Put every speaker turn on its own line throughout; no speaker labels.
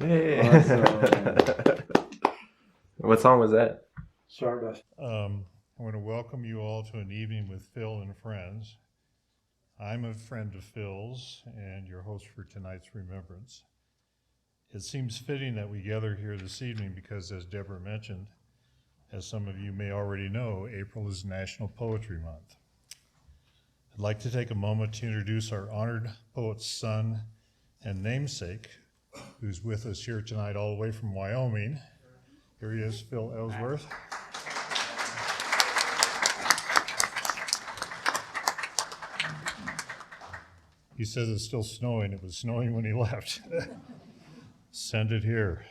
Hey.
Awesome.
What song was that?
Stardust.
I want to welcome you all to an evening with Phil and friends. I'm a friend of Phil's and your host for tonight's Remembrance. It seems fitting that we gather here this evening because, as Deborah mentioned, as some of you may already know, April is National Poetry Month. I'd like to take a moment to introduce our honored poet's son and namesake, who's with us here tonight all the way from Wyoming. Here he is, Phil Ellsworth. He says it's still snowing. It was snowing when he left. Send it here.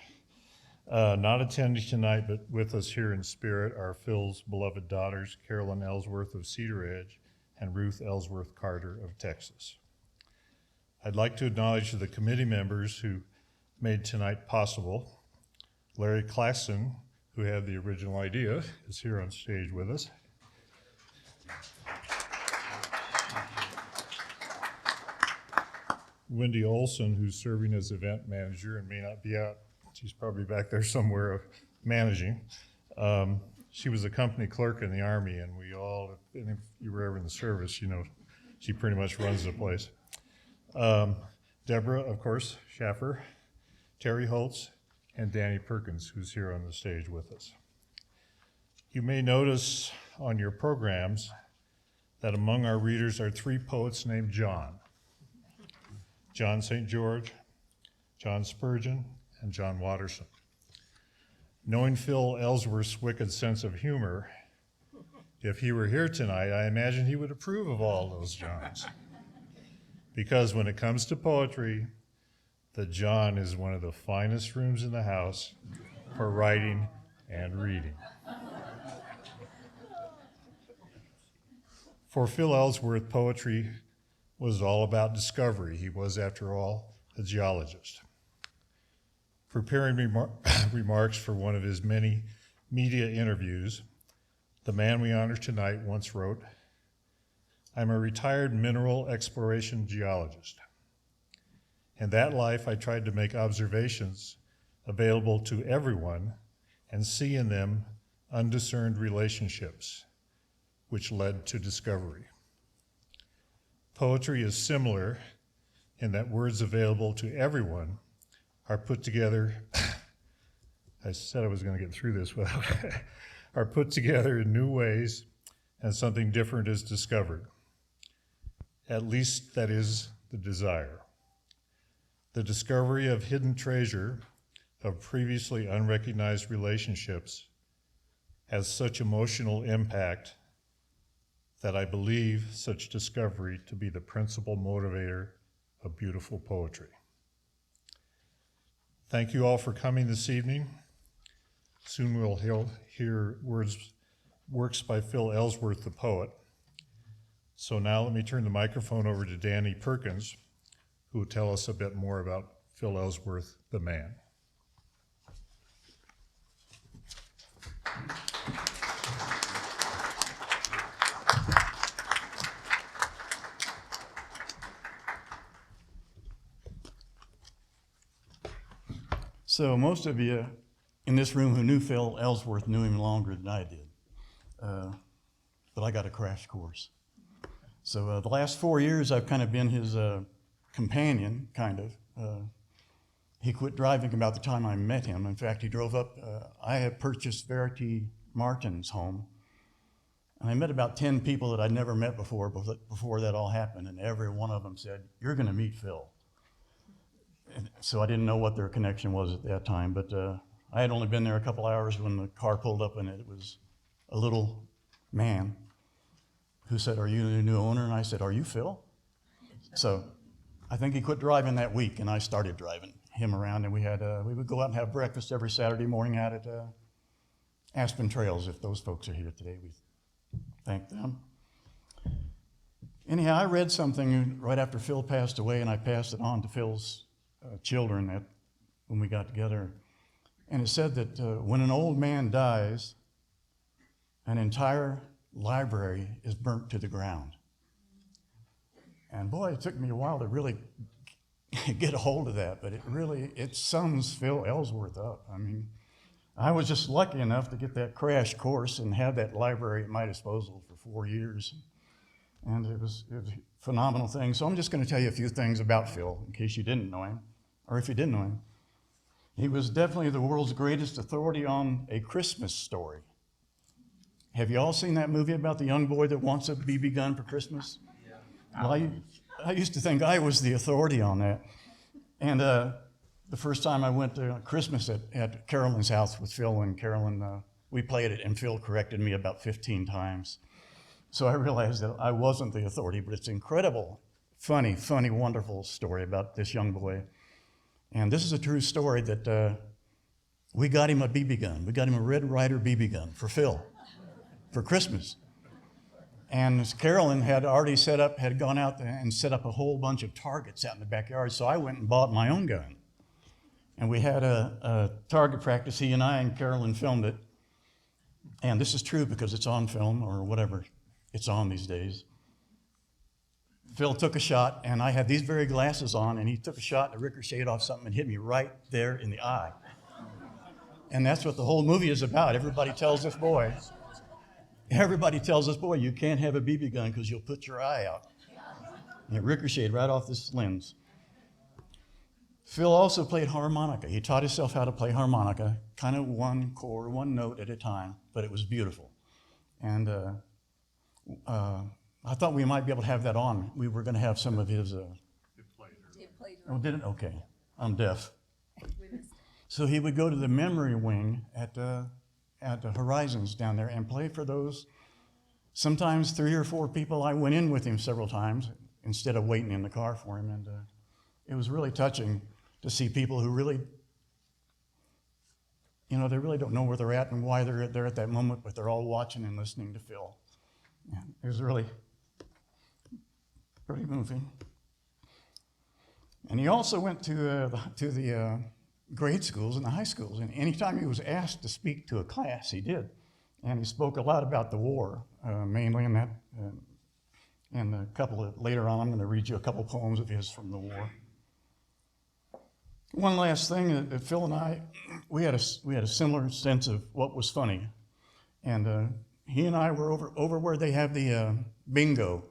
Not attending tonight, but with us here in spirit are Phil's beloved daughters, Carolyn Ellsworth of Cedar Edge and Ruth Ellsworth Carter of Texas. I'd like to acknowledge the committee members who made tonight possible. Larry Claxton, who had the original idea, is here on stage with us. Wendy Olson, who's serving as event manager and may not be out. She's probably back there somewhere managing. She was a company clerk in the Army, and and if you were ever in the service, you know, she pretty much runs the place. Deborah, of course, Schaffer, Terry Holtz, and Danny Perkins, who's here on the stage with us. You may notice on your programs that among our readers are three poets named John. John St. George, John Spurgeon, and John Watterson. Knowing Phil Ellsworth's wicked sense of humor, if he were here tonight, I imagine he would approve of all those Johns. Because when it comes to poetry, the John is one of the finest rooms in the house for writing and reading. For Phil Ellsworth, poetry was all about discovery. He was, after all, a geologist. Preparing remarks for one of his many media interviews, the man we honor tonight once wrote, "I'm a retired mineral exploration geologist. In that life, I tried to make observations available to everyone and see in them undiscerned relationships, which led to discovery. Poetry is similar in that words available to everyone are put together, I said I was going to get through this without, are put together in new ways and something different is discovered. At least that is the desire. The discovery of hidden treasure of previously unrecognized relationships has such emotional impact that I believe such discovery to be the principal motivator of beautiful poetry. Thank you all for coming this evening. Soon we'll hear works by Phil Ellsworth, the poet. So now let me turn the microphone over to Danny Perkins, who will tell us a bit more about Phil Ellsworth, the man.
So most of you in this room who knew Phil Ellsworth knew him longer than I did, but I got a crash course. So the last 4 years I've kind of been his companion, kind of. He quit driving about the time I met him. In fact, he drove up. I had purchased Verity Martin's home, and I met about 10 people that I'd never met before that all happened, and every one of them said, "You're going to meet Phil." So I didn't know what their connection was at that time, but I had only been there a couple hours when the car pulled up, and it was a little man who said, "Are you the new owner?" And I said, "Are you Phil?" So I think he quit driving that week, and I started driving him around, and we would go out and have breakfast every Saturday morning out at Aspen Trails. If those folks are here today, we thank them. Anyhow, I read something right after Phil passed away, and I passed it on to Phil's children when we got together. And it said that when an old man dies, an entire library is burnt to the ground. And boy, it took me a while to really get a hold of that, but it sums Phil Ellsworth up. I mean, I was just lucky enough to get that crash course and have that library at my disposal for 4 years. And it was a phenomenal thing. So I'm just going to tell you a few things about Phil, in case you didn't know him, or if you didn't know him. He was definitely the world's greatest authority on A Christmas Story. Have you all seen that movie about the young boy that wants a BB gun for Christmas? Yeah. Well, I used to think I was the authority on that. And the first time I went to Christmas at Carolyn's house with Phil and Carolyn, we played it, and Phil corrected me about 15 times. So I realized that I wasn't the authority, but it's incredible, funny, wonderful story about this young boy. And this is a true story that we got him a BB gun. We got him a Red Ryder BB gun for Phil for Christmas. And Carolyn had already had gone out there and set up a whole bunch of targets out in the backyard. So I went and bought my own gun. And we had a target practice. He and I and Carolyn filmed it. And this is true because it's on film or whatever it's on these days. Phil took a shot, and I had these very glasses on, and he took a shot and it ricocheted off something and hit me right there in the eye. And that's what the whole movie is about. Everybody tells this boy, you can't have a BB gun because you'll put your eye out. And it ricocheted right off this lens. Phil also played harmonica. He taught himself how to play harmonica, kind of one chord, one note at a time, but it was beautiful. And I thought we might be able to have that on. We were going to have some of his...
It played.
Oh, did it? Okay. I'm deaf. So he would go to the memory wing at the Horizons down there and play for those, sometimes 3 or 4 people. I went in with him several times instead of waiting in the car for him. And it was really touching to see people who really, they really don't know where they're at and why they're there at that moment, but they're all watching and listening to Phil. And it was really pretty moving. And he also went to the grade schools and the high schools, and anytime he was asked to speak to a class, he did. And he spoke a lot about the war, mainly in that. And later on, I'm going to read you a couple poems of his from the war. One last thing, Phil and I, we had a similar sense of what was funny, and he and I were over where they have the bingo.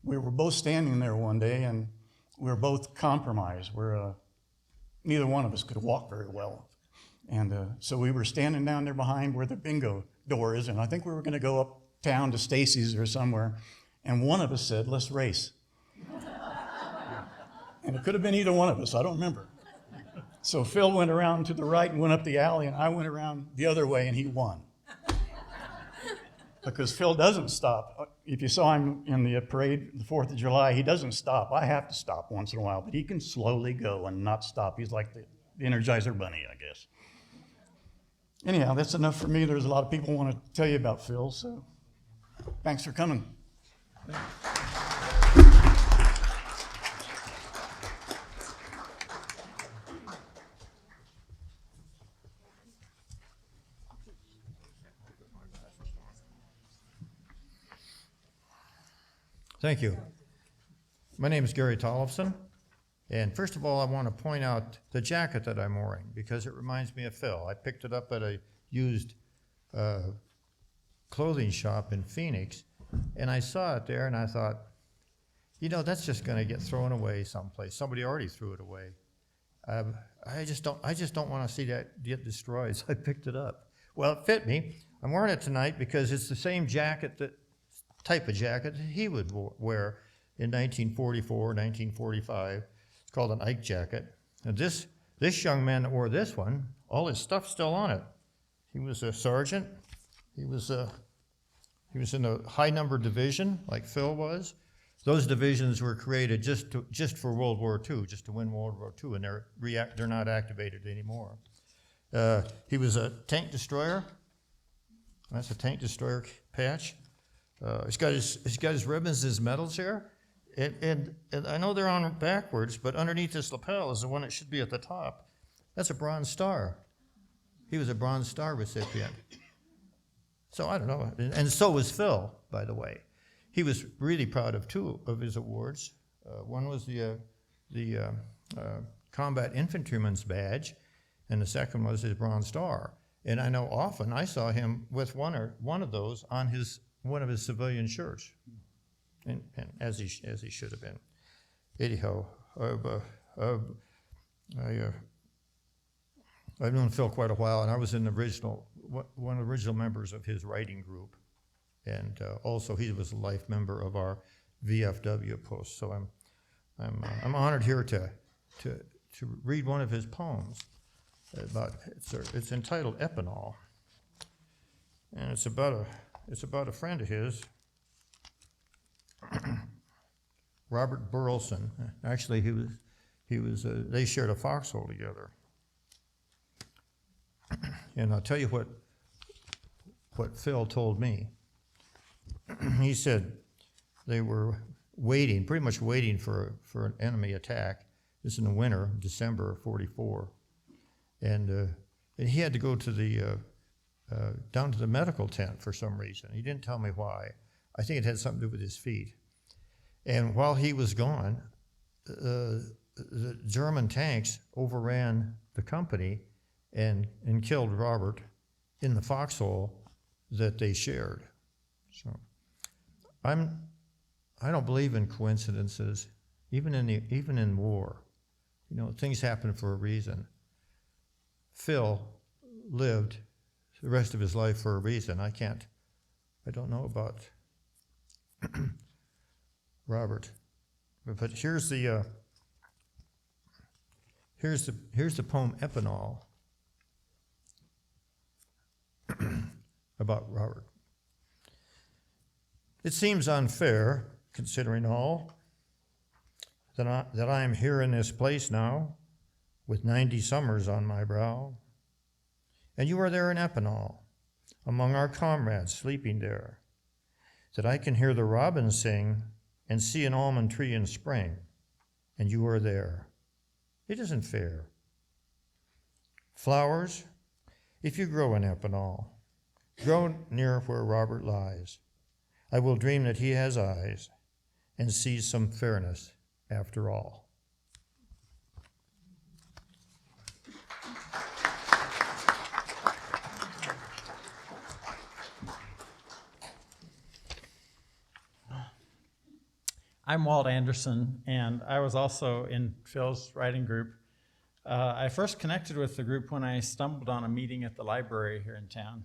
We were both standing there one day, and we were both compromised. Neither one of us could walk very well. And so we were standing down there behind where the bingo door is, and I think we were going to go uptown to Stacy's or somewhere, and one of us said, "Let's race." And it could have been either one of us, I don't remember. So Phil went around to the right and went up the alley, and I went around the other way, and he won. Because Phil doesn't stop. If you saw him in the parade, the 4th of July, he doesn't stop. I have to stop once in a while, but he can slowly go and not stop. He's like the Energizer Bunny, I guess. Anyhow, that's enough for me. There's a lot of people who want to tell you about Phil, so thanks for coming.
Thank you. My name is Gary Tollefson, and first of all, I want to point out the jacket that I'm wearing because it reminds me of Phil. I picked it up at a used clothing shop in Phoenix, and I saw it there, and I thought, that's just going to get thrown away someplace. Somebody already threw it away. I just don't want to see that get destroyed, so I picked it up. Well, it fit me. I'm wearing it tonight because it's the same type of jacket that he would wear in 1944, 1945. It's called an Ike jacket. And this young man that wore this one, all his stuff's still on it. He was a sergeant. He was in a high number division like Phil was. Those divisions were created just for World War II, just to win World War II, and they're not activated anymore. He was a tank destroyer. That's a tank destroyer patch. He's got his ribbons, his medals here, and I know they're on backwards, but underneath this lapel is the one that should be at the top. That's a Bronze Star. He was a Bronze Star recipient. So I don't know, and so was Phil, by the way. He was really proud of 2 of his awards. One was the combat infantryman's badge, and the second was his Bronze Star. And I know often I saw him with one of those on one of his civilian shirts, and as he should have been. Anyhow, I've known Phil quite a while, and I was one of the original members of his writing group, and also he was a life member of our VFW post. So I'm honored here to read one of his poems. It's entitled Epinal, and it's about a friend of his, Robert Burleson. Actually, they shared a foxhole together. And I'll tell you what Phil told me. He said they were pretty much waiting for an enemy attack. This is in the winter, December of '44. And he had to go to down to the medical tent for some reason. He didn't tell me why. I think it had something to do with his feet. And while he was gone, the German tanks overran the company and killed Robert in the foxhole that they shared. So I don't believe in coincidences, even in war. You know, things happen for a reason. Phil lived the rest of his life for a reason. I don't know about Robert, but here's the poem Epinal about Robert. It seems unfair, considering all, that I am here in this place now, with 90 summers on my brow, and you are there in Epinal, among our comrades sleeping there, that I can hear the robins sing and see an almond tree in spring, and you are there. It isn't fair. Flowers, if you grow in Epinal, grow near where Robert lies. I will dream that he has eyes and sees some fairness after all.
I'm Walt Anderson, and I was also in Phil's writing group. I first connected with the group when I stumbled on a meeting at the library here in town.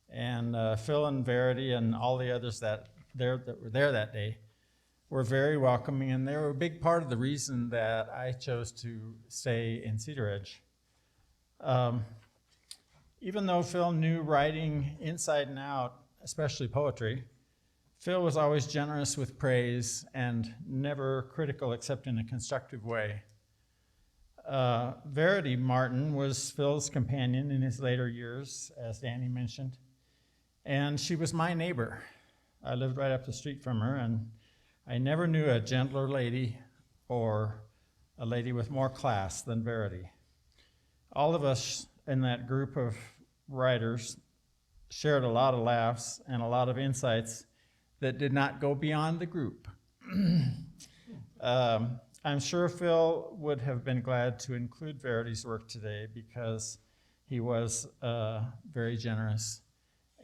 And Phil and Verity and all the others that were there that day were very welcoming, and they were a big part of the reason that I chose to stay in Cedar Edge. Even though Phil knew writing inside and out, especially poetry, Phil was always generous with praise and never critical except in a constructive way. Verity Martin was Phil's companion in his later years, as Danny mentioned, and she was my neighbor. I lived right up the street from her, and I never knew a gentler lady or a lady with more class than Verity. All of us in that group of writers shared a lot of laughs and a lot of insights that did not go beyond the group. I'm sure Phil would have been glad to include Verity's work today because he was very generous.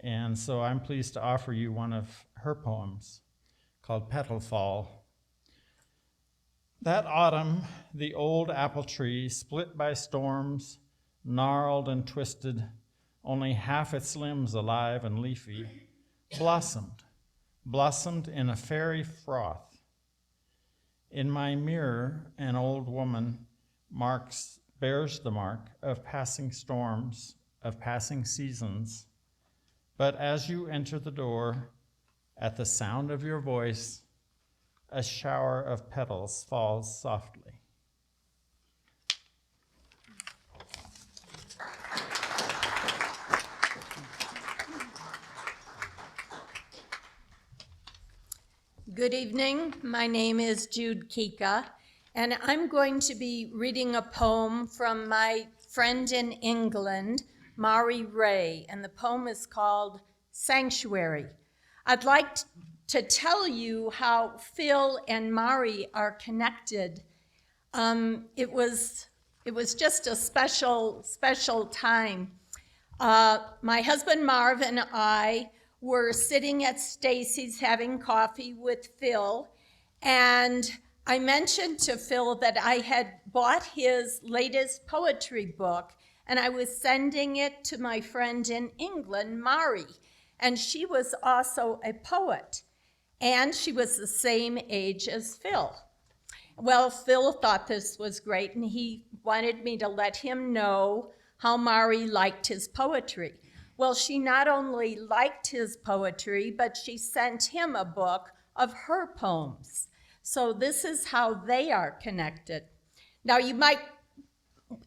And so I'm pleased to offer you one of her poems called Petal Fall. That autumn, the old apple tree, split by storms, gnarled and twisted, only half its limbs alive and leafy, blossomed in a fairy froth. In my mirror, an old woman bears the mark of passing storms, of passing seasons. But as you enter the door, at the sound of your voice, a shower of petals falls softly.
Good evening. My name is Jude Kika, and I'm going to be reading a poem from my friend in England, Mari Ray, and the poem is called Sanctuary. I'd like to tell you how Phil and Mari are connected. It was just a special time. My husband Marv and I were sitting at Stacy's having coffee with Phil, and I mentioned to Phil that I had bought his latest poetry book, and I was sending it to my friend in England, Mari, and she was also a poet, and she was the same age as Phil. Well, Phil thought this was great, and he wanted me to let him know how Mari liked his poetry. Well, she not only liked his poetry, but she sent him a book of her poems. So this is how they are connected. Now, you might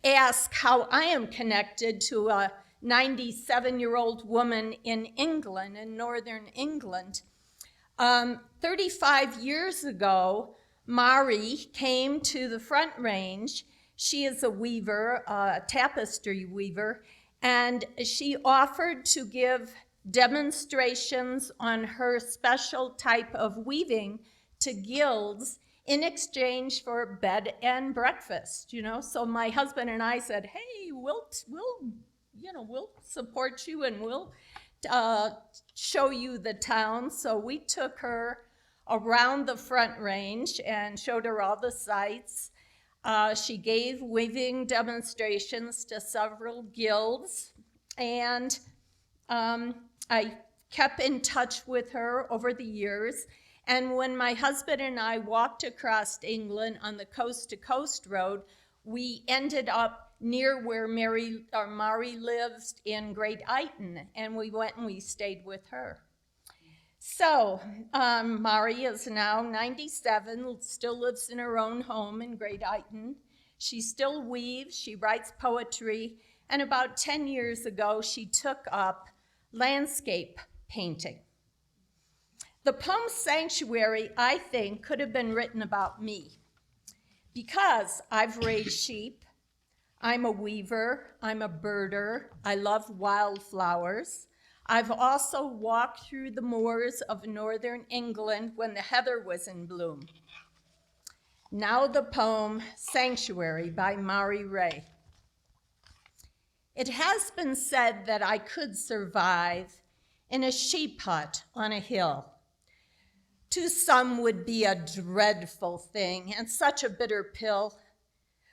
ask how I am connected to a 97-year-old woman in England, in northern England. 35 years ago, Mari came to the Front Range. She is a weaver, a tapestry weaver, and she offered to give demonstrations on her special type of weaving to guilds in exchange for bed and breakfast, you know. So my husband and I said, hey, we'll support you, and we'll show you the town. So we took her around the Front Range and showed her all the sights. She gave weaving demonstrations to several guilds, and I kept in touch with her over the years. And when my husband and I walked across England on the coast-to-coast road, we ended up near where Mari lives in Great Ayton, and we went and we stayed with her. So Mari is now 97, still lives in her own home in Great Ayton. She still weaves, she writes poetry, and about 10 years ago, she took up landscape painting. The poem Sanctuary, I think, could have been written about me, because I've raised sheep, I'm a weaver, I'm a birder, I love wildflowers. I've also walked through the moors of northern England when the heather was in bloom. Now the poem Sanctuary by Mari Ray. It has been said that I could survive in a sheep hut on a hill. To some would be a dreadful thing and such a bitter pill.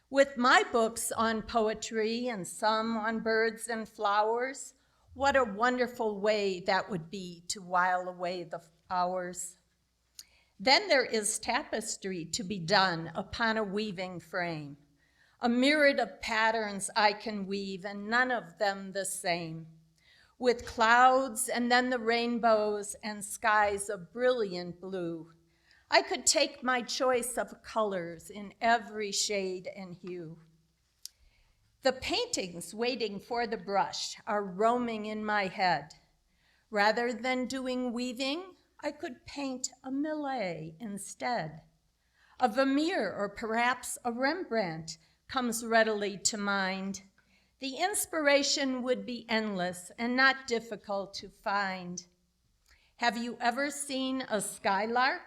With my books on poetry and some on birds and flowers, what a wonderful way that would be to while away the hours. Then there is tapestry to be done upon a weaving frame, a myriad of patterns I can weave, and none of them the same, with clouds and then the rainbows and skies of brilliant blue. I could take my choice of colors in every shade and hue. The paintings waiting for the brush are roaming in my head. Rather than doing weaving, I could paint a Millet instead. A Vermeer or perhaps a Rembrandt comes readily to mind. The inspiration would be endless and not difficult to find. Have you ever seen a skylark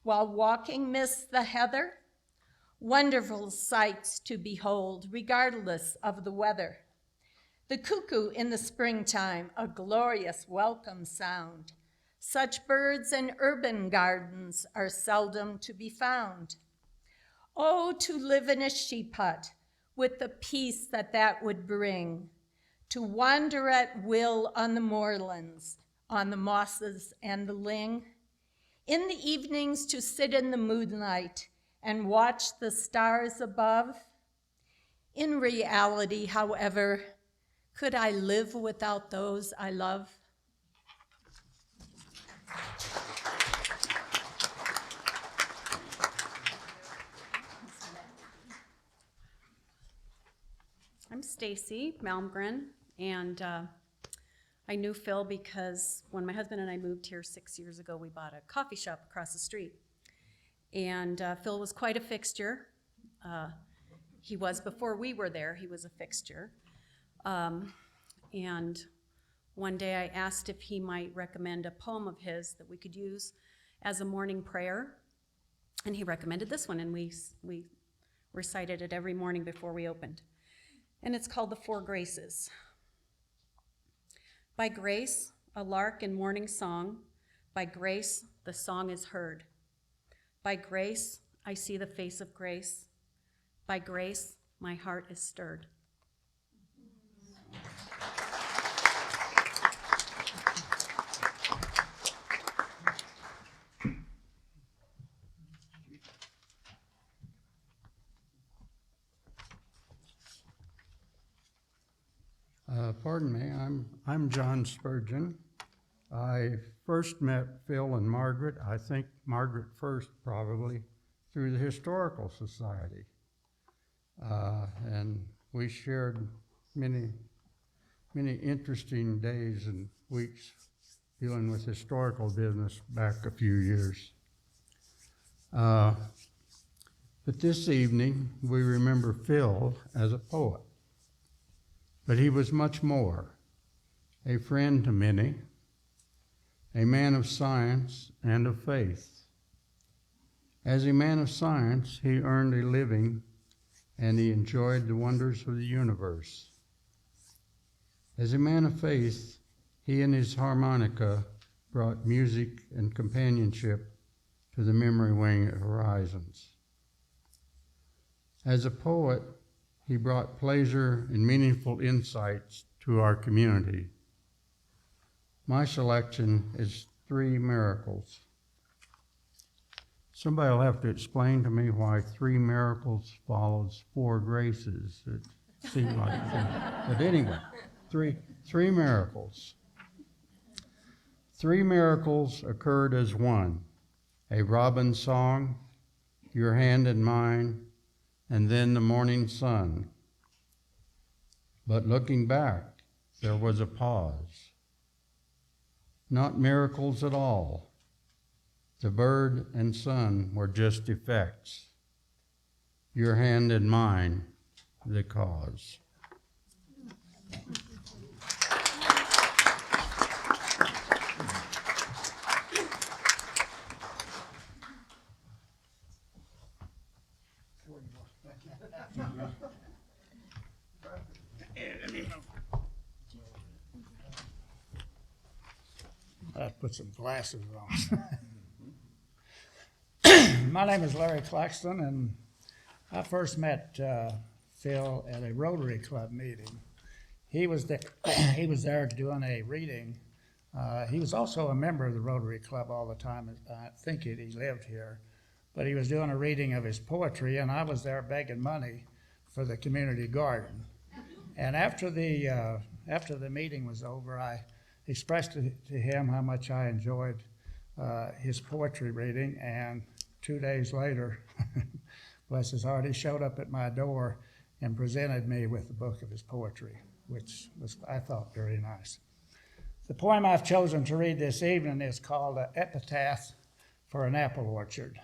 while walking midst the heather? Wonderful sights to behold, regardless of the weather. The cuckoo in the springtime, a glorious welcome sound. Such birds in urban gardens are seldom to be found. Oh, to live in a sheep hut with the peace that would bring, to wander at will on the moorlands, on the mosses and the ling, in the evenings to sit in the moonlight and watch the stars above. In reality, however, could I live without those I love?
I'm Stacy Malmgren, and I knew Phil because when my husband and I moved here 6 years ago, we bought a coffee shop across the street. And Phil was quite a fixture. He was before we were there, he was a fixture. And one day I asked if he might recommend a poem of his that we could use as a morning prayer. And he recommended this one, and we recited it every morning before we opened. And it's called the Four Graces. By grace, a lark in morning song. By grace, the song is heard. By grace, I see the face of grace. By grace, my heart is stirred.
Pardon me, I'm John Spurgeon. I first met Phil and Margaret, I think Margaret first probably, through the Historical Society. And we shared many interesting days and weeks dealing with historical business back a few years. But this evening, we remember Phil as a poet. But he was much more, a friend to many, a man of science and of faith. As a man of science, he earned a living and he enjoyed the wonders of the universe. As a man of faith, he and his harmonica brought music and companionship to the memory wing horizons. As a poet, he brought pleasure and meaningful insights to our community. My selection is 3 miracles. Somebody will have to explain to me why 3 miracles follows 4 graces. It seemed like that. But anyway, three miracles. 3 miracles occurred as one: a robin song, your hand in mine, and then the morning sun. But looking back, there was a pause. Not miracles at all. The bird and sun were just effects. Your hand in mine, the cause.
I have to put some glasses on. My name is Larry Claxton, and I first met Phil at a Rotary Club meeting. He was there doing a reading. He was also a member of the Rotary Club all the time. I think he lived here, but he was doing a reading of his poetry, and I was there begging money for the community garden. And after the meeting was over, I expressed to him how much I enjoyed his poetry reading, and 2 days later, bless his heart, he showed up at my door and presented me with the book of his poetry, which was, I thought, very nice. The poem I've chosen to read this evening is called Epitaph for an Apple Orchard.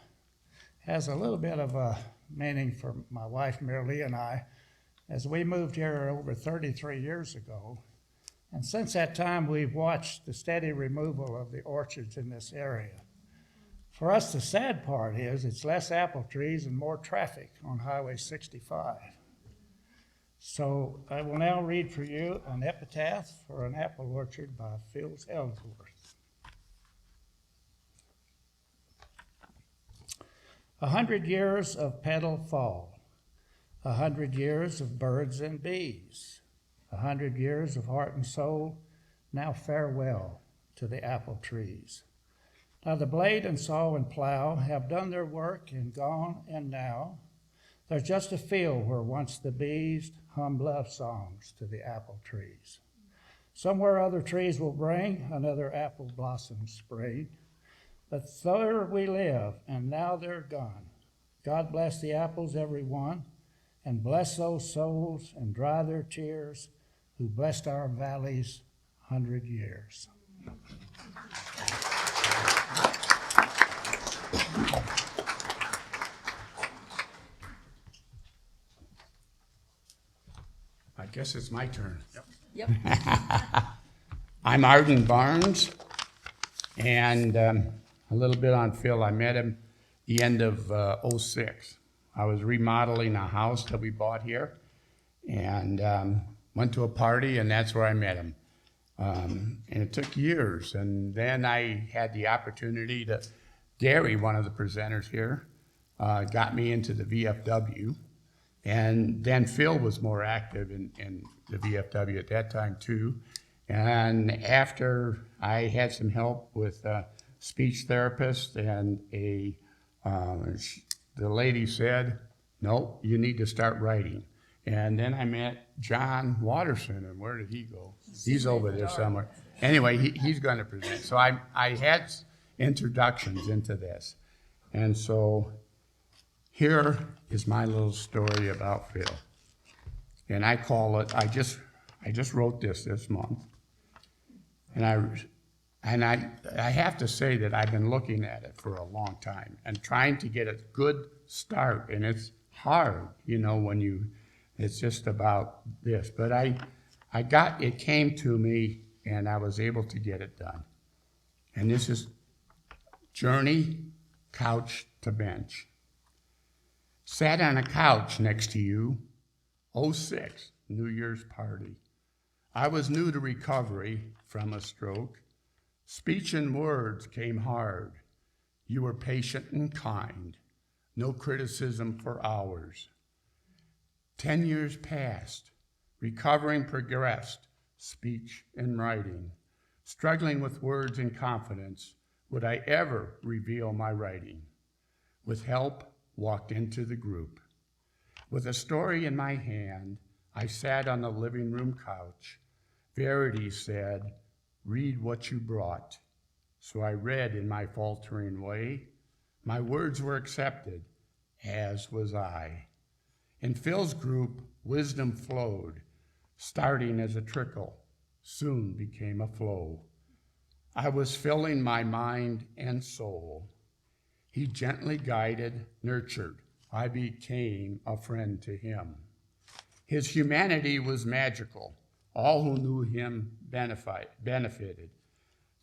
It has a little bit of a meaning for my wife, Mary Lee, and I, as we moved here over 33 years ago. And since that time, we've watched the steady removal of the orchards in this area. For us, the sad part is it's less apple trees and more traffic on Highway 65. So I will now read for you an epitaph for an apple orchard by Phil Ellsworth. 100 years of petal fall, 100 years of birds and bees, 100 years of heart and soul, now farewell to the apple trees. Now the blade and saw and plow have done their work and gone, and now there's just a field where once the bees hummed love songs to the apple trees. Somewhere other trees will bring another apple blossom spring, but there we live, and now they're gone. God bless the apples, every one, and bless those souls and dry their tears who blessed our valleys 100 years.
I guess it's my turn.
Yep.
I'm Arden Barnes, and a little bit on Phil. I met him the end of '06 I was remodeling a house that we bought here, and went to a party, and that's where I met him. And it took years, and then I had the opportunity to, Gary, one of the presenters here, got me into the VFW, and then Phil was more active in the VFW at that time too. And after I had some help with a speech therapist, and the lady said, "No, you need to start writing." And then I met John Watterson, and where did he go? He's over there somewhere. Anyway, he's going to present. So I had introductions into this. And so here is my little story about Phil. And I call it, I just wrote this month. And I have to say that I've been looking at it for a long time and trying to get a good start. And it's hard, when it's just about this. But it came to me, and I was able to get it done. And this is Journey, Couch to Bench. Sat on a couch next to you, 06, New Year's party. I was new to recovery from a stroke. Speech and words came hard. You were patient and kind. No criticism for hours. 10 years passed. Recovering progressed. Speech and writing. Struggling with words and confidence. Would I ever reveal my writing? With help, walked into the group. With a story in my hand, I sat on the living room couch. Verity said, "Read what you brought." So I read in my faltering way. My words were accepted, as was I. In Phil's group, wisdom flowed, starting as a trickle, soon became a flow. I was filling my mind and soul. He gently guided, nurtured. I became a friend to him. His humanity was magical. All who knew him benefited.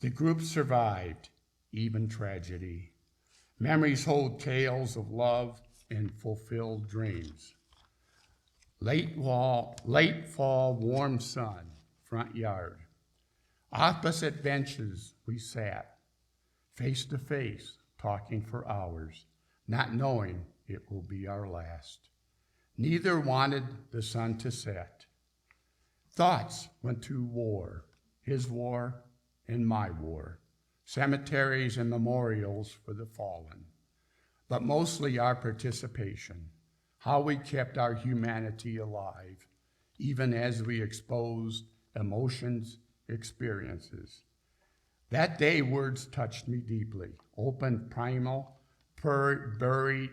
The group survived, even tragedy. Memories hold tales of love and fulfilled dreams. Late fall, warm sun, front yard. Opposite benches we sat, face to face, talking for hours, not knowing it will be our last. Neither wanted the sun to set. Thoughts went to war, his war and my war, cemeteries and memorials for the fallen, but mostly our participation, how we kept our humanity alive, even as we exposed emotions, experiences. That day, words touched me deeply, open, primal, buried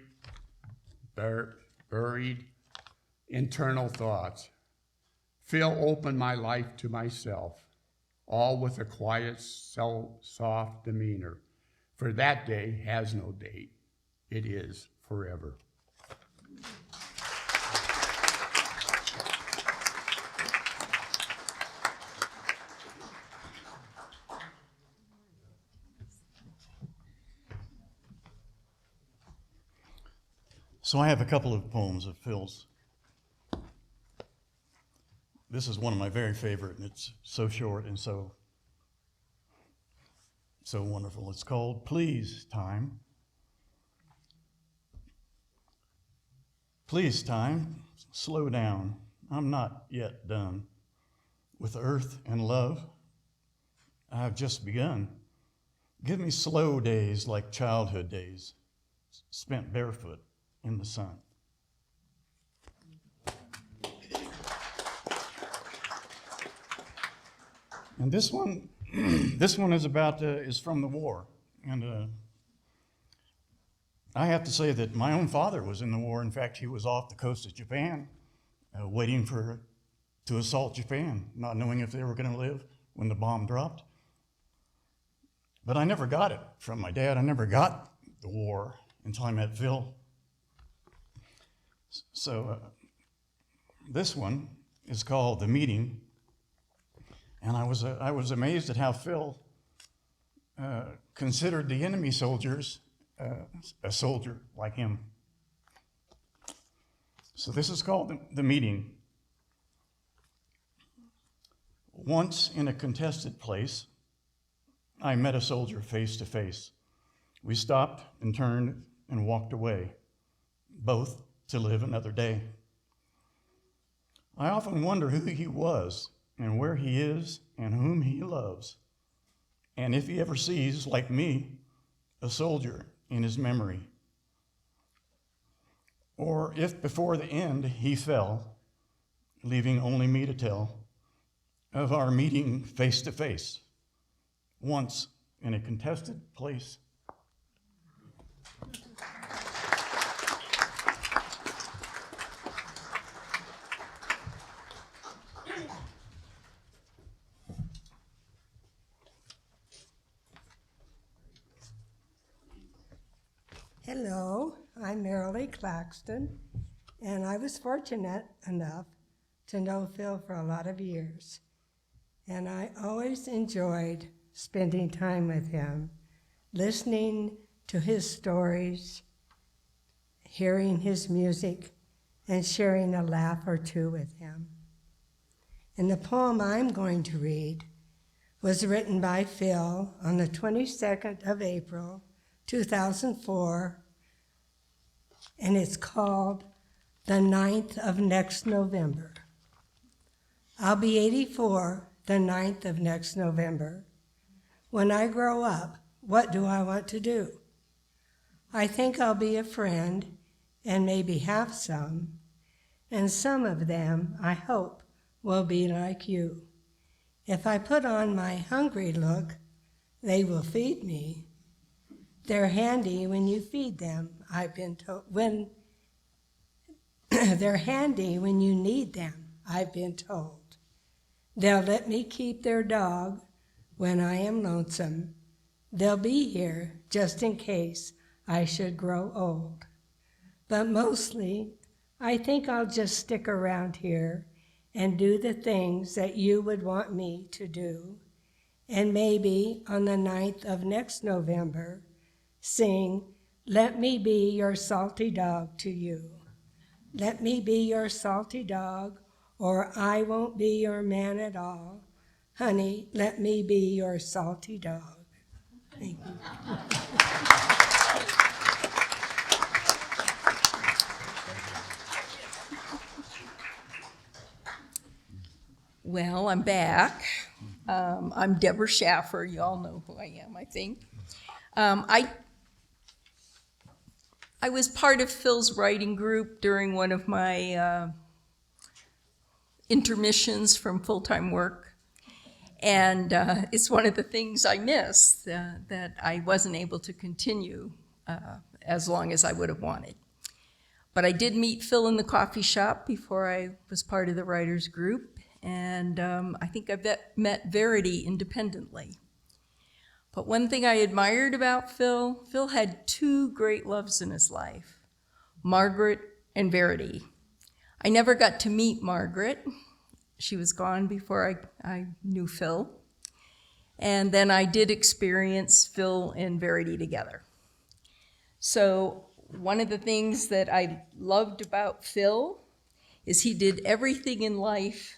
internal thoughts. Phil opened my life to myself, all with a quiet, soft demeanor. For that day has no date. It is forever.
So I have a couple of poems of Phil's. This is one of my very favorite, and it's so short and so wonderful. It's called Please, Time. Please, time, slow down. I'm not yet done. With earth and love, I've just begun. Give me slow days like childhood days, spent barefoot in the sun. And this one is from the war. And I have to say that my own father was in the war. In fact, he was off the coast of Japan, waiting to assault Japan, not knowing if they were going to live when the bomb dropped. But I never got it from my dad. I never got the war until I met Phil. So this one is called The Meeting. And I was amazed at how Phil considered the enemy soldiers a soldier like him. So this is called the meeting. Once in a contested place, I met a soldier face to face. We stopped and turned and walked away, both to live another day. I often wonder who he was and where he is and whom he loves, and if he ever sees, like me, a soldier in his memory. Or if before the end he fell, leaving only me to tell of our meeting face to face, once in a contested place.
Hello, I'm Marilee Claxton, and I was fortunate enough to know Phil for a lot of years. And I always enjoyed spending time with him, listening to his stories, hearing his music, and sharing a laugh or two with him. And the poem I'm going to read was written by Phil on the 22nd of April, 2004, and it's called The 9th of Next November. I'll be 84 the 9th of next November. When I grow up, what do I want to do? I think I'll be a friend and maybe have some, and some of them, I hope, will be like you. If I put on my hungry look, they will feed me. They're handy when you feed them, I've been told. They're handy when you need them, I've been told. They'll let me keep their dog when I am lonesome. They'll be here just in case I should grow old. But mostly, I think I'll just stick around here and do the things that you would want me to do. And maybe on the 9th of next November, sing, "Let me be your salty dog to you. Let me be your salty dog, or I won't be your man at all. Honey, let me be your salty dog." Thank you.
Well, I'm back. I'm Deborah Schaffer. You all know who I am, I think. I was part of Phil's writing group during one of my intermissions from full-time work. And it's one of the things I miss, that I wasn't able to continue as long as I would have wanted. But I did meet Phil in the coffee shop before I was part of the writers group, and I think I met Verity independently. But one thing I admired about Phil had two great loves in his life, Margaret and Verity. I never got to meet Margaret. She was gone before I knew Phil. And then I did experience Phil and Verity together. So one of the things that I loved about Phil is he did everything in life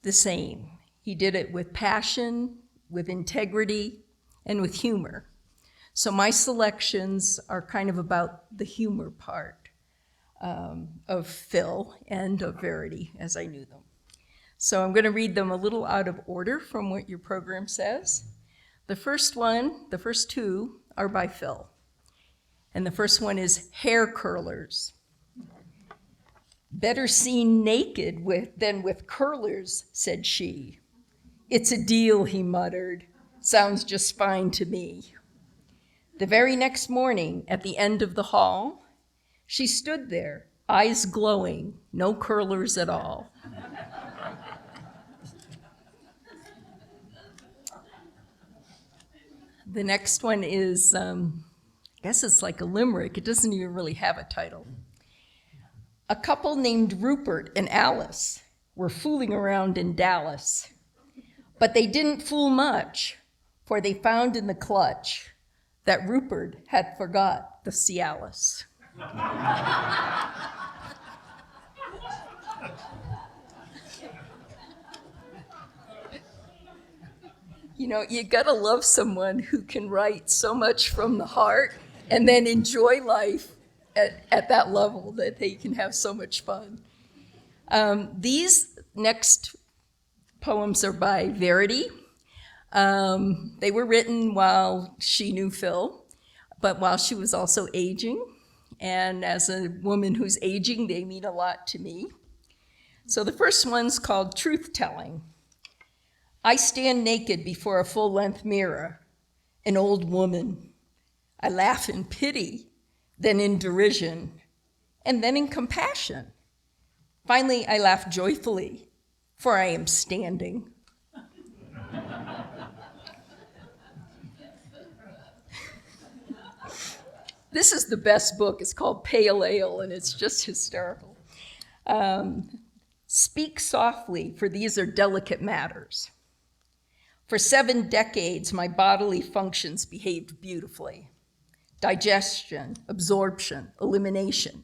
the same. He did it with passion, with integrity, and with humor. So my selections are kind of about the humor part of Phil and of Verity as I knew them. So I'm going to read them a little out of order from what your program says. The first two are by Phil. And the first one is hair curlers. "Better seen naked than with curlers," said she. "It's a deal," he muttered. "Sounds just fine to me." The very next morning, at the end of the hall, she stood there, eyes glowing, no curlers at all. The next one is, I guess it's like a limerick. It doesn't even really have a title. "A couple named Rupert and Alice were fooling around in Dallas. But they didn't fool much, for they found in the clutch that Rupert had forgot the Cialis."
You know, you gotta love someone who can write so much from the heart and then enjoy life at that level that they can have so much fun. These next poems are by Verity. They were written while she knew Phil, but while she was also aging. And as a woman who's aging, they mean a lot to me. So the first one's called Truth Telling. I stand naked before a full-length mirror, an old woman. I laugh in pity, then in derision, and then in compassion. Finally, I laugh joyfully, for I am standing. This is the best book. It's called Pale Ale, and it's just hysterical. Speak softly, for these are delicate matters. For 7 decades, my bodily functions behaved beautifully. Digestion, absorption, elimination.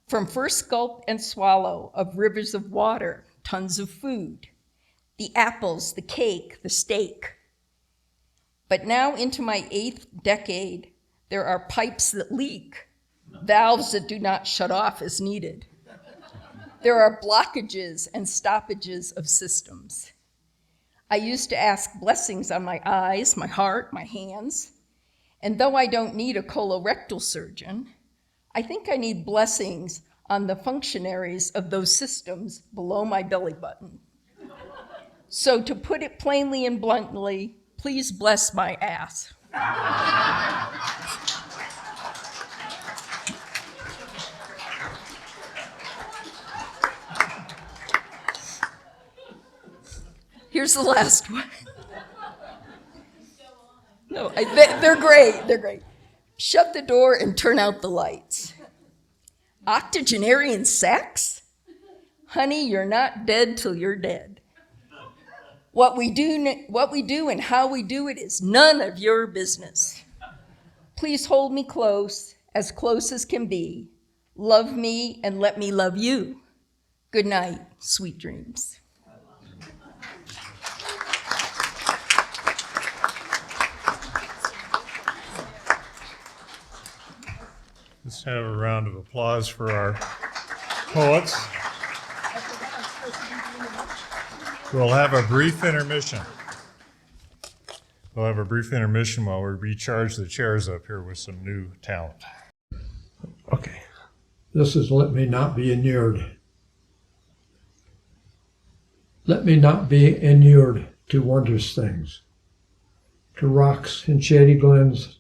From first gulp and swallow of rivers of water, tons of food, the apples, the cake, the steak. But now into my 8th decade, there are pipes that leak, valves that do not shut off as needed. There are blockages and stoppages of systems. I used to ask blessings on my eyes, my heart, my hands. And though I don't need a colorectal surgeon, I think I need blessings on the functionaries of those systems below my belly button. So to put it plainly and bluntly, please bless my ass. Here's the last one. No, they're great. They're great. Shut the door and turn out the lights. Octogenarian sex? Honey, you're not dead till you're dead. What we do and how we do it is none of your business. Please hold me close as can be. Love me and let me love you. Good night, sweet dreams.
Let's have a round of applause for our poets. We'll have a brief intermission. We'll have a brief intermission while we recharge the chairs up here with some new talent.
Okay.
This is Let Me Not Be Inured. Let me not be inured to wondrous things, to rocks in shady glens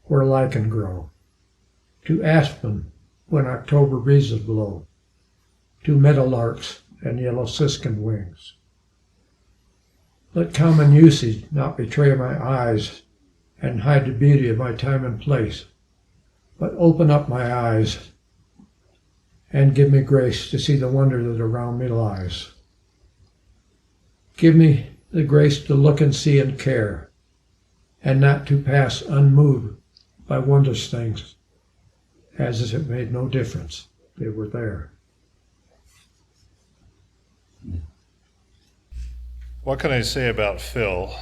where lichen grow, to aspen when October breezes blow, to meadowlarks and yellow siskin wings. Let common usage not betray my eyes and hide the beauty of my time and place, but open up my eyes and give me grace to see the wonder that around me lies. Give me the grace to look and see and care, and not to pass unmoved by wondrous things, as if it made no difference. They were there.
What can I say about Phil?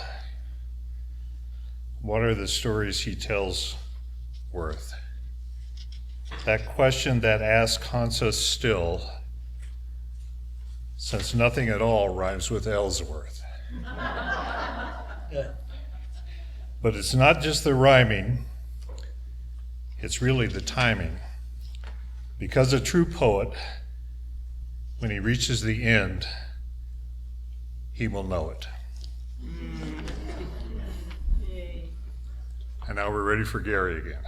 What are the stories he tells worth? That question that asks haunts us still, since nothing at all rhymes with Ellsworth. But it's not just the rhyming, it's really the timing. Because a true poet, when he reaches the end, he will know it. And now we're ready for Gary again.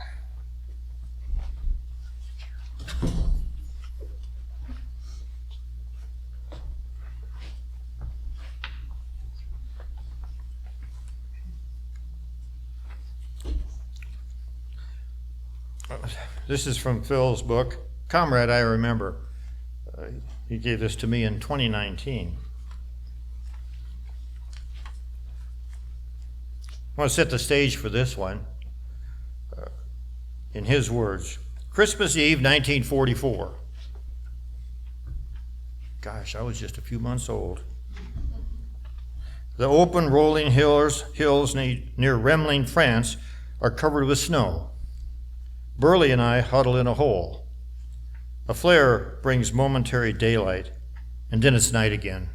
This is from Phil's book, Comrade I Remember. He gave this to me in 2019. I want to set the stage for this one. In his words, Christmas Eve, 1944. Gosh, I was just a few months old. The open rolling hills near Remling, France, are covered with snow. Burley and I huddle in a hole. A flare brings momentary daylight, and then it's night again.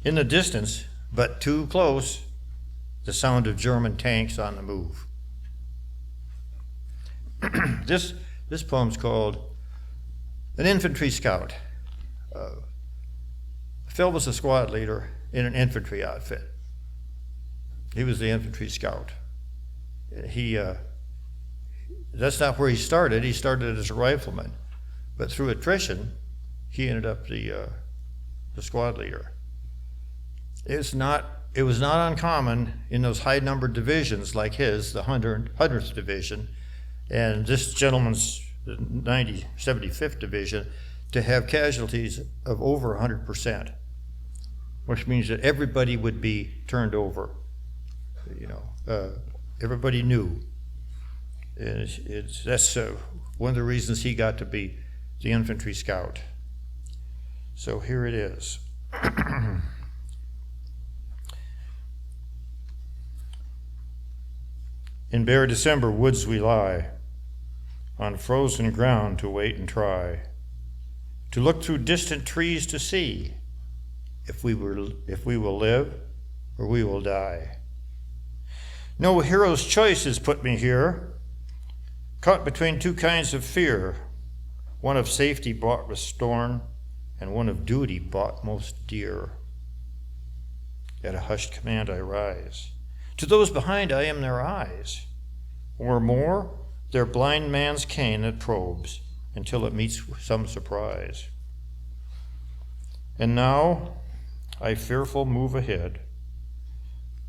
In the distance, but too close, the sound of German tanks on the move. This poem's called An Infantry Scout. Phil was a squad leader in an infantry outfit. He was the infantry scout. That's not where he started. He started as a rifleman, but through attrition, he ended up the squad leader. It was not uncommon in those high-numbered divisions like his, the 100th Division, and this gentleman's the 75th Division, to have casualties of over 100%, which means that everybody would be turned over. Everybody knew. And that's one of the reasons he got to be the infantry scout. So here it is. In bare December woods we lie, on frozen ground to wait and try, to look through distant trees to see if we will live or we will die. No hero's choice has put me here, caught between two kinds of fear, one of safety bought with scorn, and one of duty bought most dear. At a hushed command I rise. To those behind I am their eyes, or more, their blind man's cane that probes until it meets some surprise. And now I fearful move ahead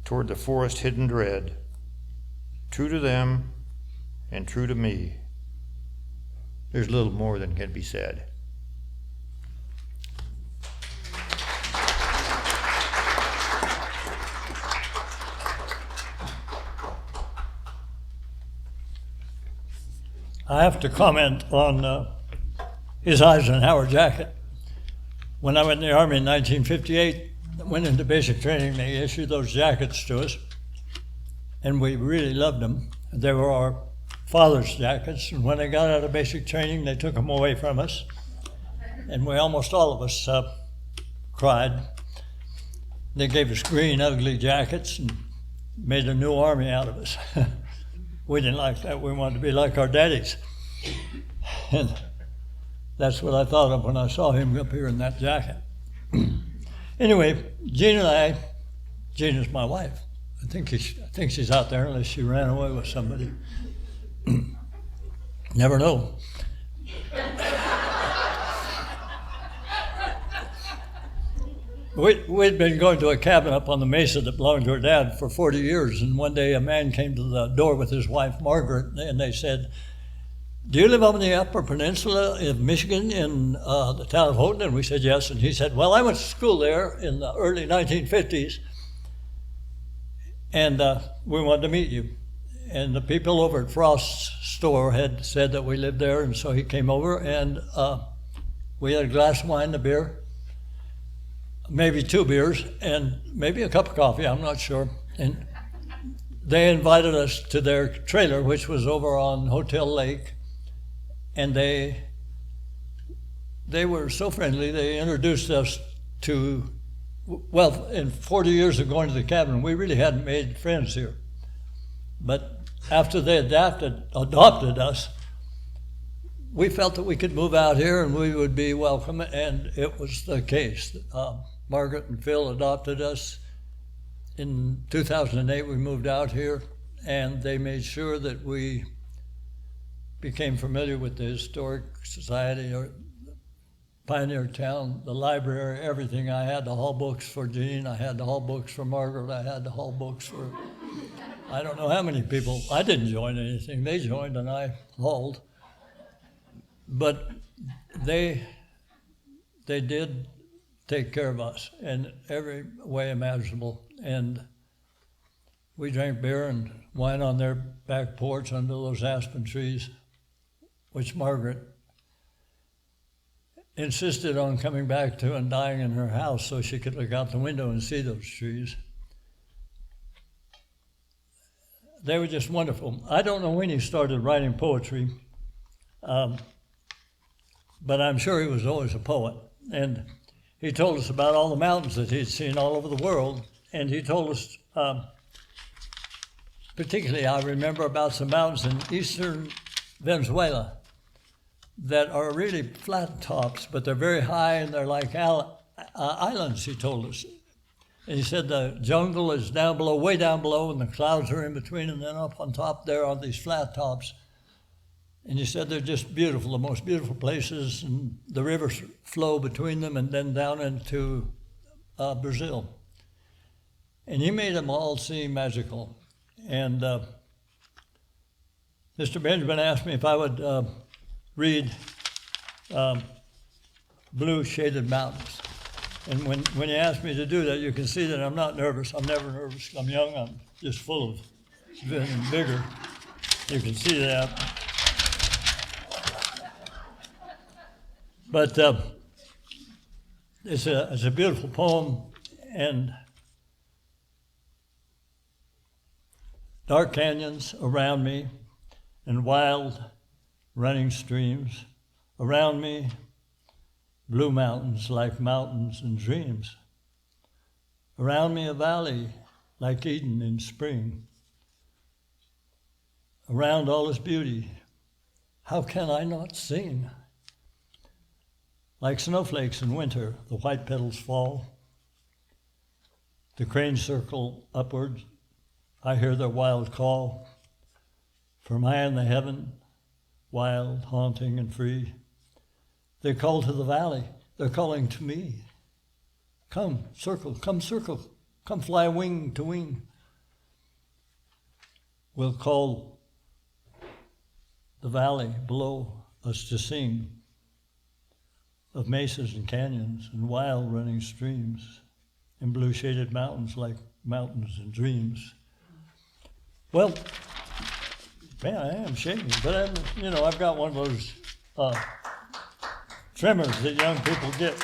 toward the forest hidden dread, true to them and true to me. There's little more than can be said.
I have to comment on his Eisenhower jacket. When I went in the Army in 1958, went into basic training, they issued those jackets to us, and we really loved them. They were our father's jackets, and when they got out of basic training, they took them away from us, and almost all of us cried. They gave us green, ugly jackets and made a new army out of us. We didn't like that. We wanted to be like our daddies. And that's what I thought of when I saw him up here in that jacket. Anyway, Gina's my wife. I think she's out there unless she ran away with somebody. Never know. We'd been going to a cabin up on the mesa that belonged to our dad for 40 years, and one day a man came to the door with his wife, Margaret, and they said, "Do you live on the Upper Peninsula of Michigan in the town of Houghton?" And we said, "Yes." And he said, "Well, I went to school there in the early 1950s, and we wanted to meet you." And the people over at Frost's store had said that we lived there, and so he came over, and we had a glass of wine, a beer, maybe 2 beers, and maybe a cup of coffee, I'm not sure. And they invited us to their trailer, which was over on Hotel Lake, and they were so friendly. They introduced us to, well, in 40 years of going to the cabin, we really hadn't made friends here. But after they adopted us, we felt that we could move out here and we would be welcome, and it was the case. Margaret and Phil adopted us. In 2008, we moved out here, and they made sure that we became familiar with the Historic Society or Pioneer Town, the library, everything. I had the hall books for Jean, I had the hall books for Margaret, I had the hall books for I don't know how many people. I didn't join anything. They joined and I hauled. But they did take care of us in every way imaginable. And we drank beer and wine on their back porch under those aspen trees, which Margaret insisted on coming back to and dying in her house so she could look out the window and see those trees. They were just wonderful. I don't know when he started writing poetry, but I'm sure he was always a poet. And he told us about all the mountains that he'd seen all over the world. And he told us, particularly I remember about some mountains in eastern Venezuela that are really flat tops, but they're very high and they're like islands, he told us. And he said the jungle is down below, way down below, and the clouds are in between, and then up on top there are these flat tops. And he said they're just beautiful, the most beautiful places, and the rivers flow between them and then down into Brazil. And he made them all seem magical. And Mr. Benjamin asked me if I would read Blue Shaded Mountains. And when he asked me to do that, you can see that I'm not nervous. I'm never nervous. I'm young. I'm just full of vim and vigor. You can see that. But it's a beautiful poem, and dark canyons around me and wild running streams around me, blue mountains like mountains in dreams. Around me a valley like Eden in spring. Around all its beauty, how can I not sing? Like snowflakes in winter, the white petals fall. The cranes circle upward, I hear their wild call. From high in the heaven, wild, haunting, and free, they call to the valley, they're calling to me. Come, circle, come fly wing to wing. We'll call the valley below us to sing of mesas and canyons and wild running streams and blue shaded mountains like mountains in dreams. Well, man, I am shaking, but I've got one of those tremors that young people get.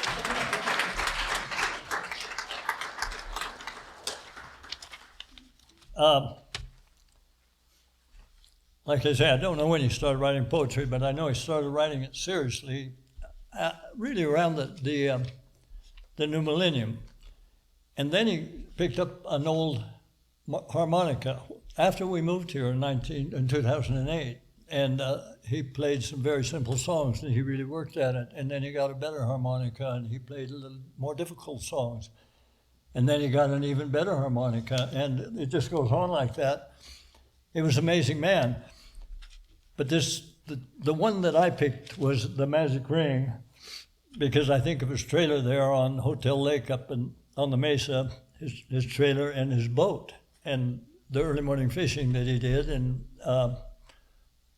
Like I say, I don't know when he started writing poetry, but I know he started writing it seriously, really around the new millennium. And then he picked up an old harmonica after we moved here in 2008. And he played some very simple songs, and he really worked at it. And then he got a better harmonica, and he played a little more difficult songs. And then he got an even better harmonica, and it just goes on like that. He was an amazing man. But the one that I picked was The Magic Ring, because I think of his trailer there on Hotel Lake up on the mesa, his trailer and his boat, and the early morning fishing that he did. And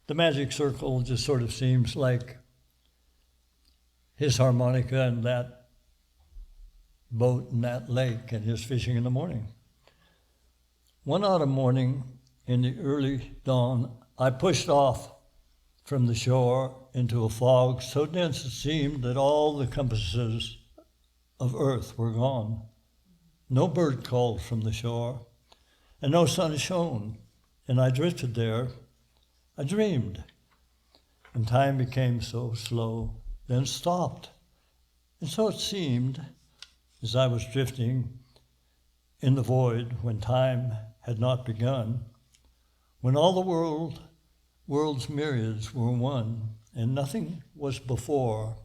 the magic circle just sort of seems like his harmonica and that boat and that lake and his fishing in the morning. One autumn morning in the early dawn, I pushed off from the shore into a fog so dense it seemed that all the compasses of earth were gone. No bird called from the shore, and no sun shone, and I drifted there. I dreamed, and time became so slow, then stopped. And so it seemed, as I was drifting in the void when time had not begun, when all the world's myriads were one, and nothing was before.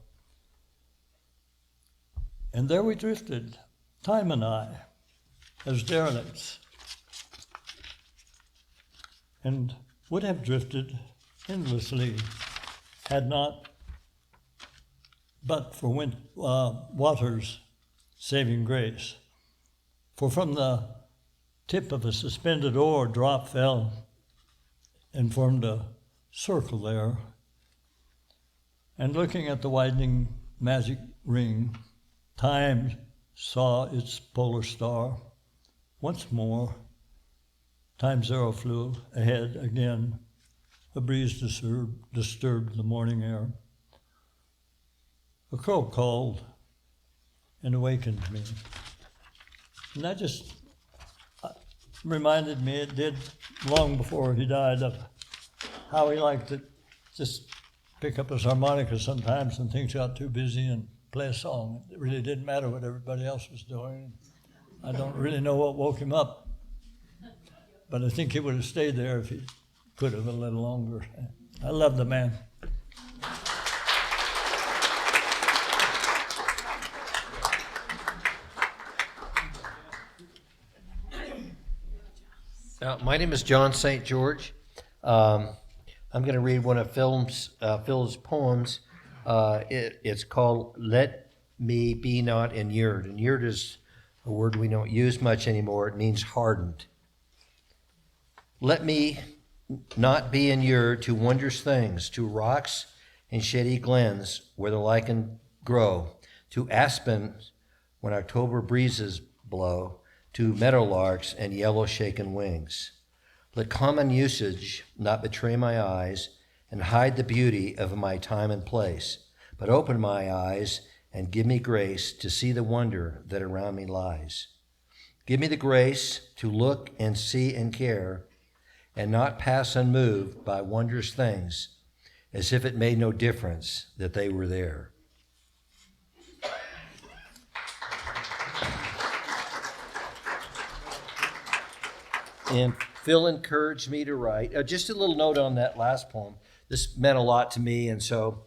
And there we drifted, time and I, as derelicts, and would have drifted endlessly had not but for water's saving grace. For from the tip of a suspended oar, drop fell and formed a circle there. And looking at the widening magic ring, time saw its polar star. Once more, time zero flew ahead again. A breeze disturbed the morning air. a crow called and awakened me. And that just reminded me, it did long before he died, of how he liked to just pick up his harmonica sometimes when things got too busy and play a song. It really didn't matter what everybody else was doing. I don't really know what woke him up, but I think he would have stayed there if he could have a little longer. I love the man.
My name is John St. George. I'm going to read one of Phil's poems. It's called Let Me Be Not Inured. Inured is a word we don't use much anymore. It means hardened. Let me not be inured to wondrous things, to rocks and shady glens where the lichen grow, to aspens when October breezes blow, to meadowlarks and yellow shaken wings. Let common usage not betray my eyes and hide the beauty of my time and place, but open my eyes and give me grace to see the wonder that around me lies. Give me the grace to look and see and care, and not pass unmoved by wondrous things, as if it made no difference that they were there. And Phil encouraged me to write. Just a little note on that last poem. This meant a lot to me, and so,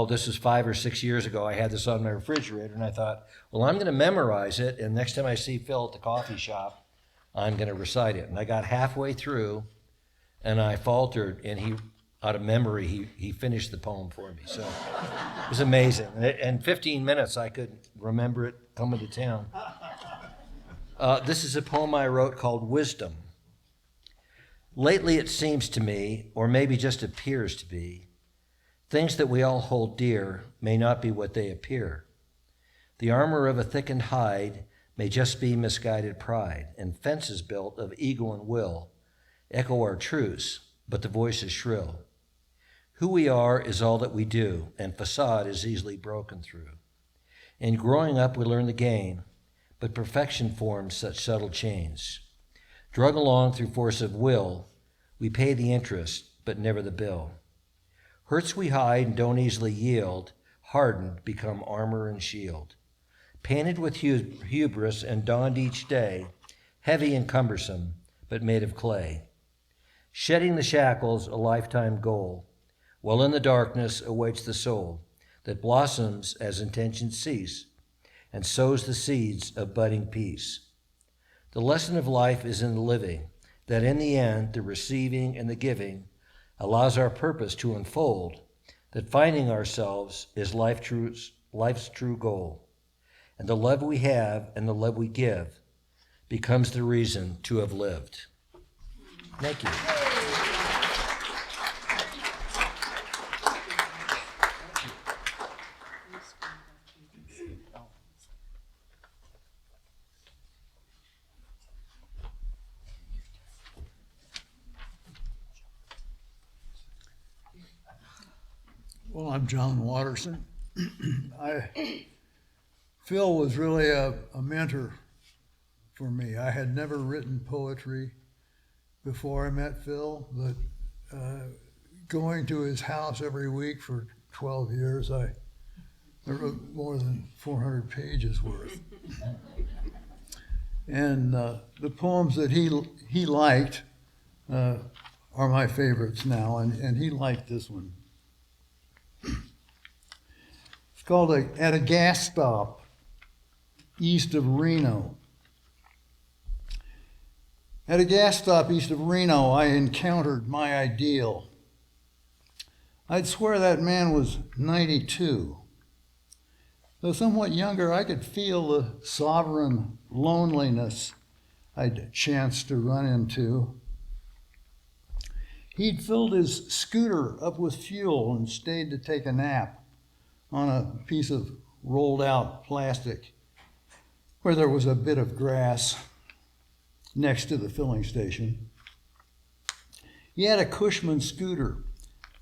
this was 5 or 6 years ago. I had this on my refrigerator, and I thought, well, I'm going to memorize it, and next time I see Phil at the coffee shop, I'm going to recite it. And I got halfway through, and I faltered, and he, out of memory, he finished the poem for me. So it was amazing. In 15 minutes, I could remember it coming to town. This is a poem I wrote called Wisdom. Lately it seems to me, or maybe just appears to be, things that we all hold dear may not be what they appear. The armor of a thickened hide may just be misguided pride, and fences built of ego and will echo our truths, but the voice is shrill. Who we are is all that we do, and facade is easily broken through. In growing up we learn the game, but perfection forms such subtle chains. Drug along through force of will, we pay the interest, but never the bill. Hurts we hide and don't easily yield, hardened become armor and shield. Painted with hubris and donned each day, heavy and cumbersome, but made of clay. Shedding the shackles, a lifetime goal, while in the darkness awaits the soul that blossoms as intentions cease and sows the seeds of budding peace. The lesson of life is in the living, that in the end, the receiving and the giving allows our purpose to unfold, that finding ourselves is life's true goal. And the love we have and the love we give becomes the reason to have lived. Thank you.
Well, I'm John Watterson. Phil was really a mentor for me. I had never written poetry before I met Phil, but going to his house every week for 12 years, I wrote more than 400 pages worth. And the poems that he liked are my favorites now, and he liked this one. It's called At a Gas Stop East of Reno. At a gas stop east of Reno, I encountered my ideal. I'd swear that man was 92. Though somewhat younger, I could feel the sovereign loneliness I'd chanced to run into. He'd filled his scooter up with fuel and stayed to take a nap on a piece of rolled out plastic where there was a bit of grass next to the filling station. He had a Cushman scooter,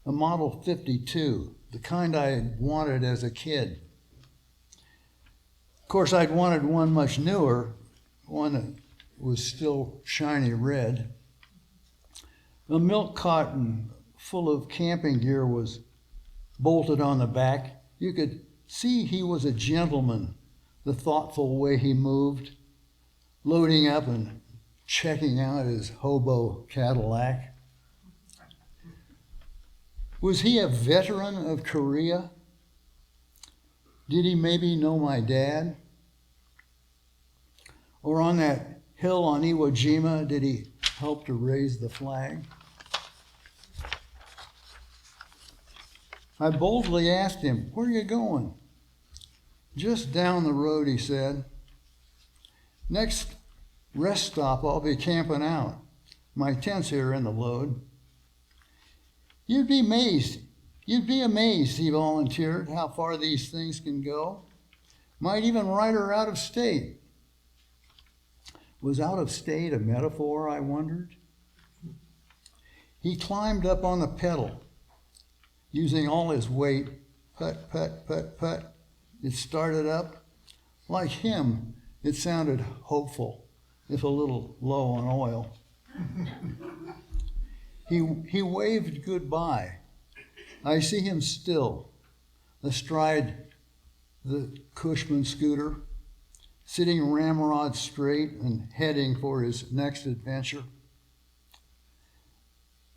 a Model 52, the kind I wanted as a kid. Of course, I'd wanted one much newer, one that was still shiny red. The milk carton full of camping gear was bolted on the back. You could see he was a gentleman, the thoughtful way he moved, loading up and checking out his hobo Cadillac. Was he a veteran of Korea? Did he maybe know my dad? Or on that hill on Iwo Jima, did he help to raise the flag? I boldly asked him, "Where are you going?" "Just down the road," he said. "Next rest stop, I'll be camping out. My tent's here in the load." You'd be amazed, he volunteered, how far these things can go. Might even ride her out of state. Was out of state a metaphor, I wondered? He climbed up on the pedal, using all his weight. Put, put, put, put. It started up. Like him, it sounded hopeful, if a little low on oil. He waved goodbye. I see him still, astride the Cushman scooter, sitting ramrod straight and heading for his next adventure.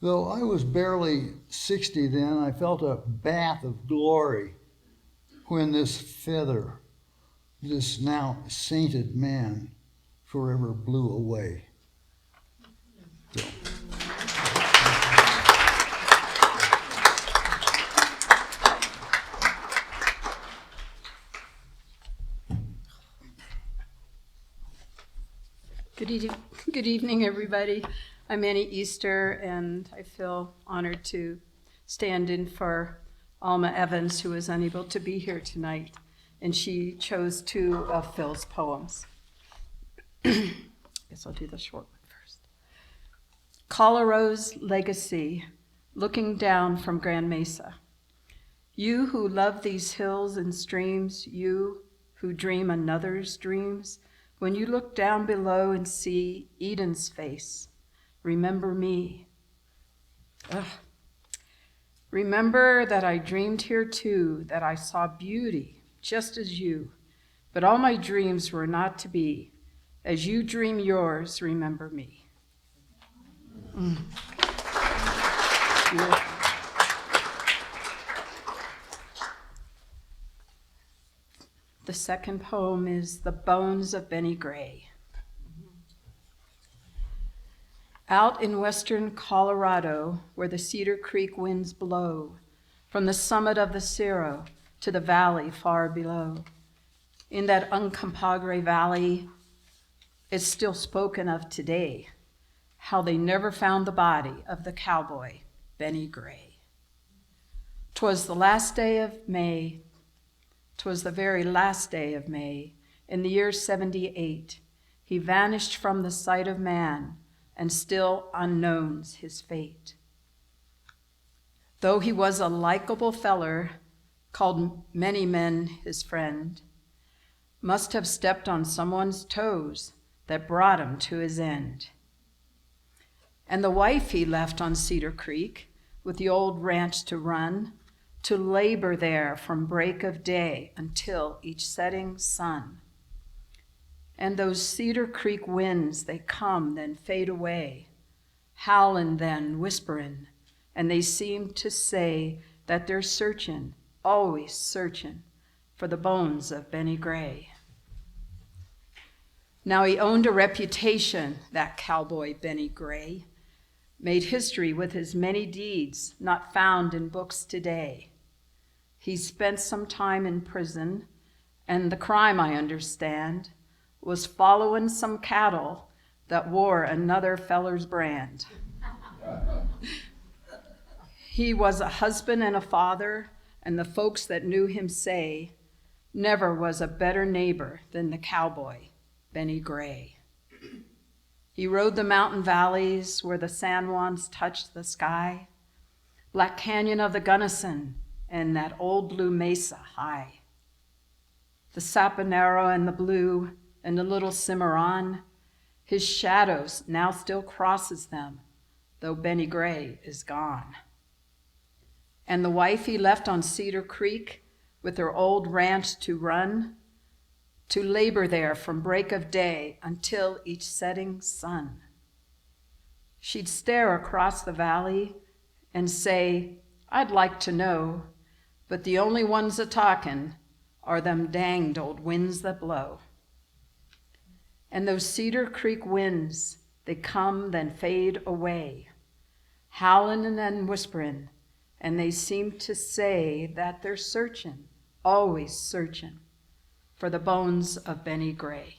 Though I was barely 60 then, I felt a bath of glory when this feather, this now sainted man, forever blew away. So.
Good evening, everybody. I'm Annie Easter, and I feel honored to stand in for Alma Evans, who was unable to be here tonight, and she chose two of Phil's poems. I guess I'll do the short one first. Colorado's Legacy, looking down from Grand Mesa. You who love these hills and streams, you who dream another's dreams, when you look down below and see Eden's face, remember me. Remember that I dreamed here too, that I saw beauty just as you, but all my dreams were not to be. As you dream yours, remember me. The second poem is The Bones of Benny Gray. Out in western Colorado, where the Cedar Creek winds blow, from the summit of the Cerro to the valley far below, in that Uncompahgre Valley, it's still spoken of today, how they never found the body of the cowboy, Benny Gray. 'Twas the last day of May, 'twas the very last day of May, in the year 78, he vanished from the sight of man, and still unknown's his fate. Though he was a likable feller, called many men his friend, must have stepped on someone's toes that brought him to his end. And the wife he left on Cedar Creek, with the old ranch to run, to labor there from break of day until each setting sun. And those Cedar Creek winds, they come, then fade away, howlin' then, whisperin', and they seem to say that they're searchin', always searchin', for the bones of Benny Gray. Now he owned a reputation, that cowboy Benny Gray, made history with his many deeds not found in books today. He spent some time in prison, and the crime, I understand, was following some cattle that wore another feller's brand. He was a husband and a father, and the folks that knew him say, never was a better neighbor than the cowboy, Benny Gray. He rode the mountain valleys where the San Juans touched the sky, Black Canyon of the Gunnison, and that old blue mesa high.
the Saponara and the blue and the little Cimarron. His shadows now still crosses them, though Benny Gray is gone. And the wife he left on Cedar Creek with her old ranch to run, to labor there from break of day until each setting sun. She'd stare across the valley and say, I'd like to know, but the only ones a-talkin' are them danged old winds that blow. And those Cedar Creek winds, they come then fade away, howlin' and then whisperin', and they seem to say that they're searchin', always searchin', for the bones of Benny Gray.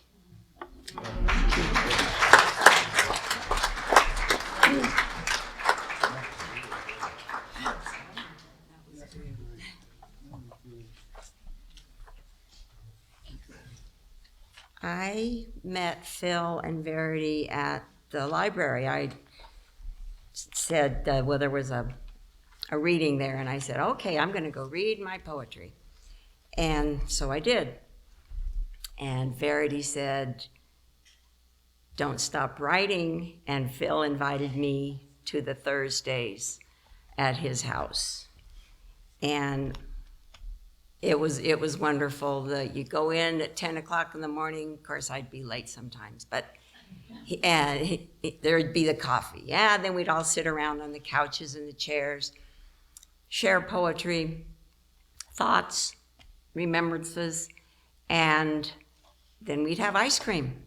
I met Phil and Verity at the library. I said, well, there was a reading there, and I said, okay, I'm going to go read my poetry. And so I did. And Verity said, don't stop writing. And Phil invited me to the Thursdays at his house. And it was wonderful. You go in at 10 o'clock in the morning. Of course, I'd be late sometimes, but there'd be the coffee. Yeah, then we'd all sit around on the couches and the chairs, share poetry, thoughts, remembrances, and then we'd have ice cream.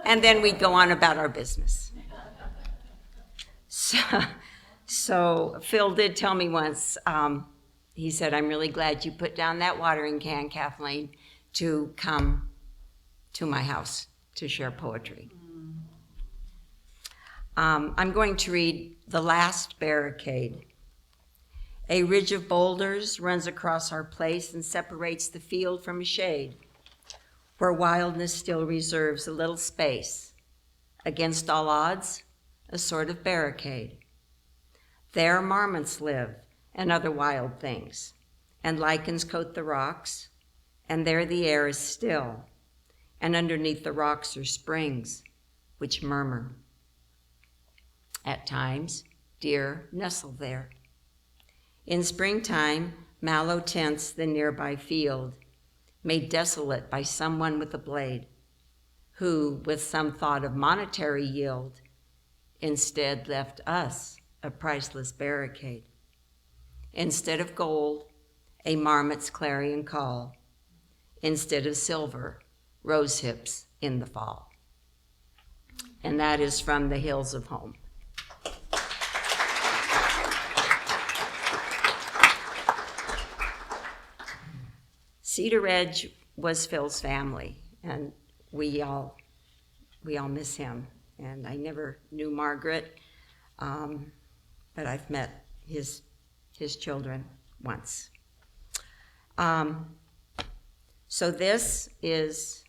And then we'd go on about our business. So Phil did tell me once, he said, I'm really glad you put down that watering can, Kathleen, to come to my house to share poetry. I'm going to read The Last Barricade. A ridge of boulders runs across our place and separates the field from a shade, where wildness still reserves a little space. Against all odds, a sort of barricade. There marmots live, and other wild things, and lichens coat the rocks, and there the air is still, and underneath the rocks are springs which murmur. At times, deer nestle there. In springtime, mallow tents the nearby field, made desolate by someone with a blade, who, with some thought of monetary yield, instead left us a priceless barricade. Instead of gold, a marmot's clarion call. Instead of silver, rose hips in the fall. And that is from The Hills of Home. Cedar Ridge was Phil's family, and we all miss him. And I never knew Margaret, but I've met his children once. So this is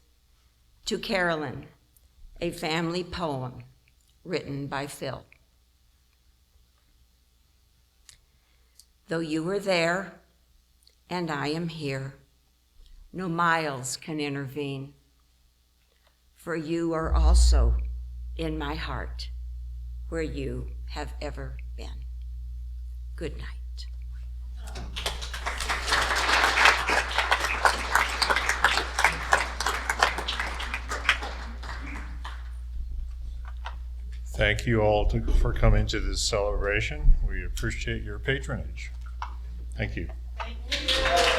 To Carolyn, a family poem written by Phil. Though you were there and I am here, no miles can intervene, for you are also in my heart where you have ever been. Good night.
Thank you all for coming to this celebration. We appreciate your patronage. Thank you.
Thank you.